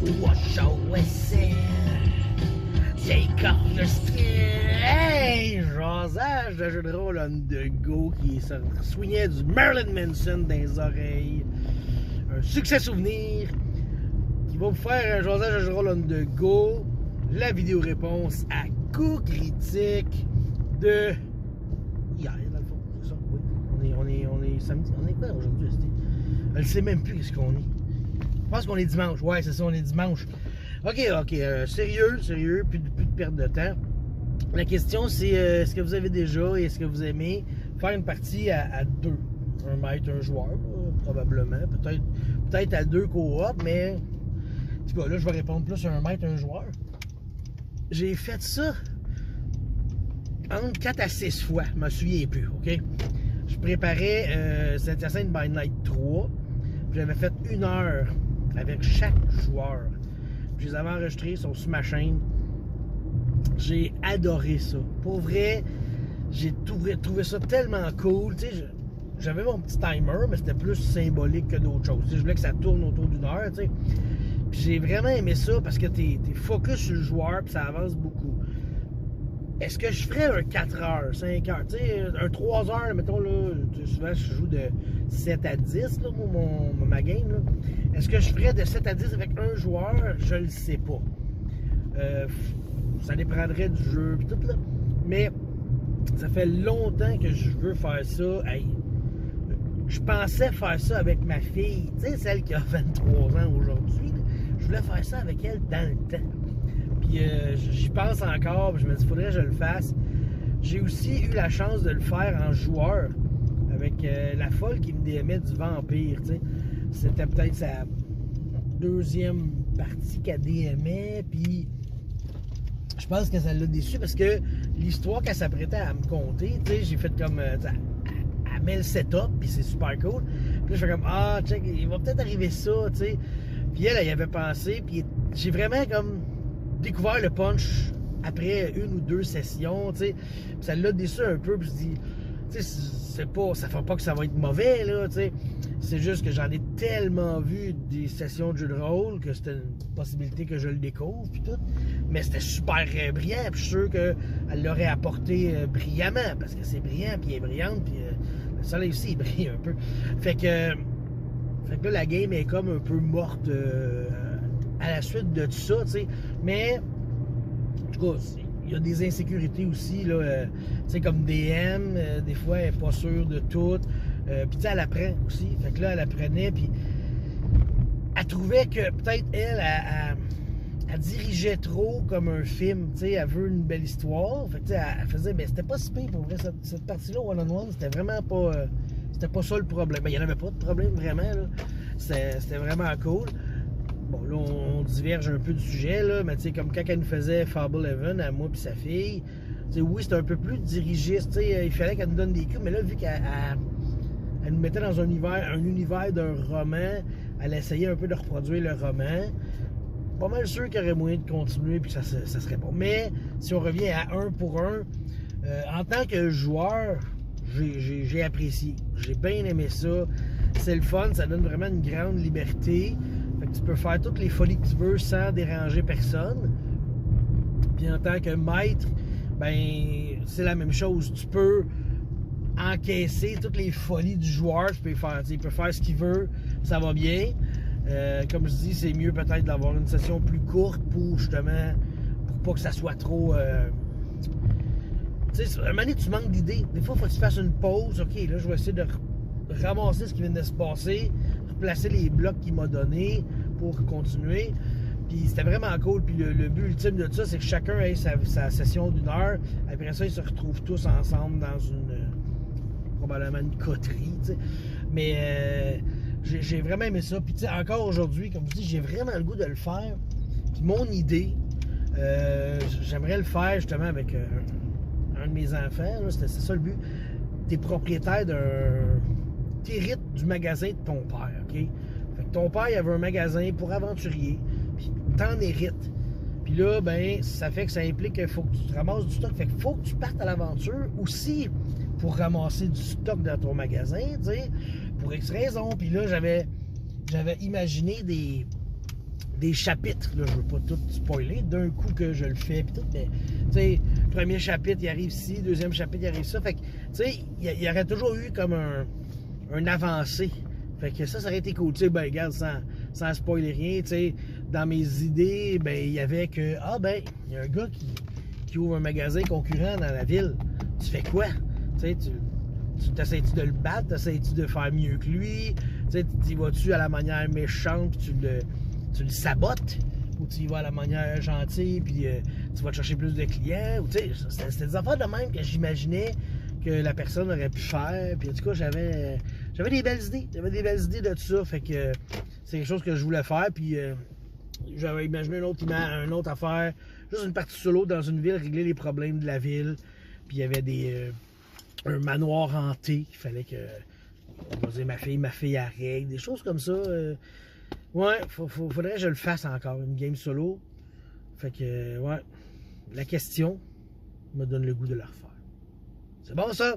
Wash your whistle, take off your skin. Hey, jasage de jeu de rôle on the go qui se soignait du Marilyn Manson dans les oreilles. Un succès souvenir qui va vous faire un jasage de jeu de rôle on the go. La vidéo réponse à coup critique de hier, dans le fond, c'est ça, oui. On est samedi, on est quoi aujourd'hui? Je ne sais même plus qu'est-ce qu'on est. Je pense qu'on est dimanche, ouais, c'est ça, on est dimanche. Ok, sérieux, plus de perte de temps. La question, c'est est-ce que vous avez déjà et est-ce que vous aimez faire une partie à deux? Un maître, un joueur, probablement. Peut-être à deux co-op, mais en tout cas, là, je vais répondre plus à un maître, un joueur. J'ai fait ça entre 4 à 6 fois, je me souviens plus, ok? Je préparais cette Assassin's by Night 3. J'avais fait 1 heure avec chaque joueur. Je les avais enregistrés sur ma chaîne. J'ai adoré ça. Pour vrai, j'ai trouvé ça tellement cool. Tu sais, j'avais mon petit timer, mais c'était plus symbolique que d'autres choses. Tu sais, je voulais que ça tourne autour d'1 heure. Tu sais. Puis j'ai vraiment aimé ça parce que t'es focus sur le joueur et ça avance beaucoup. Est-ce que je ferais un 4 heures, 5 heures, tu sais, un 3 heures, mettons, là, souvent je joue de 7 à 10, là, ma game, là. Est-ce que je ferais de 7 à 10 avec un joueur? Je le sais pas. Ça dépendrait du jeu et tout, là. Mais ça fait longtemps que je veux faire ça. Hey, je pensais faire ça avec ma fille, tu sais, celle qui a 23 ans aujourd'hui. Je voulais faire ça avec elle dans le temps. Puis j'y pense encore, puis je me dis, faudrait que je le fasse. J'ai aussi eu la chance de le faire en joueur, avec la folle qui me DMait du vampire, tu sais. C'était peut-être sa deuxième partie qu'elle DMait, puis je pense que ça l'a déçu parce que l'histoire qu'elle s'apprêtait à me conter, tu sais, j'ai fait comme... elle met le setup, puis c'est super cool. Puis là, je fais comme, ah, check, il va peut-être arriver ça, tu sais. Puis elle y avait pensé, puis j'ai vraiment comme découvert le punch après 1 ou 2 sessions, tu sais. Puis ça l'a déçu un peu, puis je dis, tu sais, ça fait pas que ça va être mauvais, là, tu sais. C'est juste que j'en ai tellement vu des sessions de jeu de rôle que c'était une possibilité que je le découvre, puis tout. Mais c'était super brillant, puis je suis sûr qu'elle l'aurait apporté brillamment, parce que c'est brillant, puis elle est brillante, puis le soleil aussi, il brille un peu. Fait que là, la game est comme un peu morte à la suite de tout ça, tu sais. Mais, en tout cas, il y a des insécurités aussi, là. Tu sais, comme DM, des fois, elle n'est pas sûre de tout. Puis, tu sais, elle apprend aussi. Fait que là, elle apprenait, puis elle trouvait que peut-être elle dirigeait trop comme un film, tu sais, elle veut une belle histoire. Fait que, tu sais, elle faisait, mais c'était pas si pire pour vrai, cette partie-là, one-on-one, c'était vraiment pas... c'était pas ça le problème. Il n'y en avait pas de problème, vraiment, là. C'était vraiment cool. Bon, là, on diverge un peu du sujet, là, mais tu sais, comme quand elle nous faisait Fablehaven, à moi et sa fille, tu sais, oui, c'était un peu plus dirigiste, tu sais, il fallait qu'elle nous donne des coups, mais là, vu qu'elle nous mettait dans un univers d'un roman, elle essayait un peu de reproduire le roman. Pas mal sûr qu'il y aurait moyen de continuer, puis ça serait bon. Mais, si on revient à 1 pour 1, en tant que joueur, j'ai apprécié. J'ai bien aimé ça. C'est le fun, ça donne vraiment une grande liberté. Fait que tu peux faire toutes les folies que tu veux sans déranger personne. Puis en tant que maître, ben c'est la même chose. Tu peux encaisser toutes les folies du joueur. Il peut faire ce qu'il veut, ça va bien. Comme je dis, c'est mieux peut-être d'avoir une session plus courte pour justement, pour pas que ça soit trop... Tu sais, à un moment donné, tu manques d'idées. Des fois, il faut que tu fasses une pause. OK, là, je vais essayer de ramasser ce qui vient de se passer, replacer les blocs qu'il m'a donnés pour continuer. Puis c'était vraiment cool. Puis le but ultime de ça, c'est que chacun ait sa session d'1 heure. Après ça, ils se retrouvent tous ensemble dans probablement une coterie, tu sais. Mais j'ai vraiment aimé ça. Puis tu sais, encore aujourd'hui, comme je dis, j'ai vraiment le goût de le faire. Puis mon idée, j'aimerais le faire justement avec... un de mes enfants, c'est ça le but. T'es propriétaire t'hérites du magasin de ton père, OK? Fait que ton père, il avait un magasin pour aventuriers, puis t'en hérites. Puis là, ben, ça fait que ça implique qu'il faut que tu te ramasses du stock. Fait qu'il faut que tu partes à l'aventure aussi pour ramasser du stock dans ton magasin, tu sais, pour X raisons. Puis là, j'avais imaginé des des chapitres. Là, je veux pas tout spoiler d'un coup que je le fais. Pis tout, mais, tu sais, premier chapitre, il arrive ici. Deuxième chapitre, il arrive ça. Fait que, tu sais, il y aurait toujours eu comme un avancé. Fait que ça aurait été cool. Tu sais, ben, regarde, sans spoiler rien, tu sais, dans mes idées, ben, il y avait que, il y a un gars qui ouvre un magasin concurrent dans la ville. Tu fais quoi? Tu sais, tu t'essayes-tu de le battre? T'essayes-tu de faire mieux que lui? Tu sais, tu y vas-tu à la manière méchante puis tu le sabotes? Ou tu y vas à la manière gentille puis tu vas te chercher plus de clients? Ou tu sais, c'était des affaires de même que j'imaginais que la personne aurait pu faire. Puis en tout cas, j'avais des belles idées. J'avais des belles idées de tout ça. Fait que c'est quelque chose que je voulais faire. Puis j'avais imaginé une autre affaire. Juste une partie solo dans une ville, régler les problèmes de la ville. Puis il y avait un manoir hanté qu'il fallait que, on va dire, ma fille à règle. Des choses comme ça. Ouais, faudrait que je le fasse encore, une game solo. Fait que, ouais, la question me donne le goût de le refaire. C'est bon ça?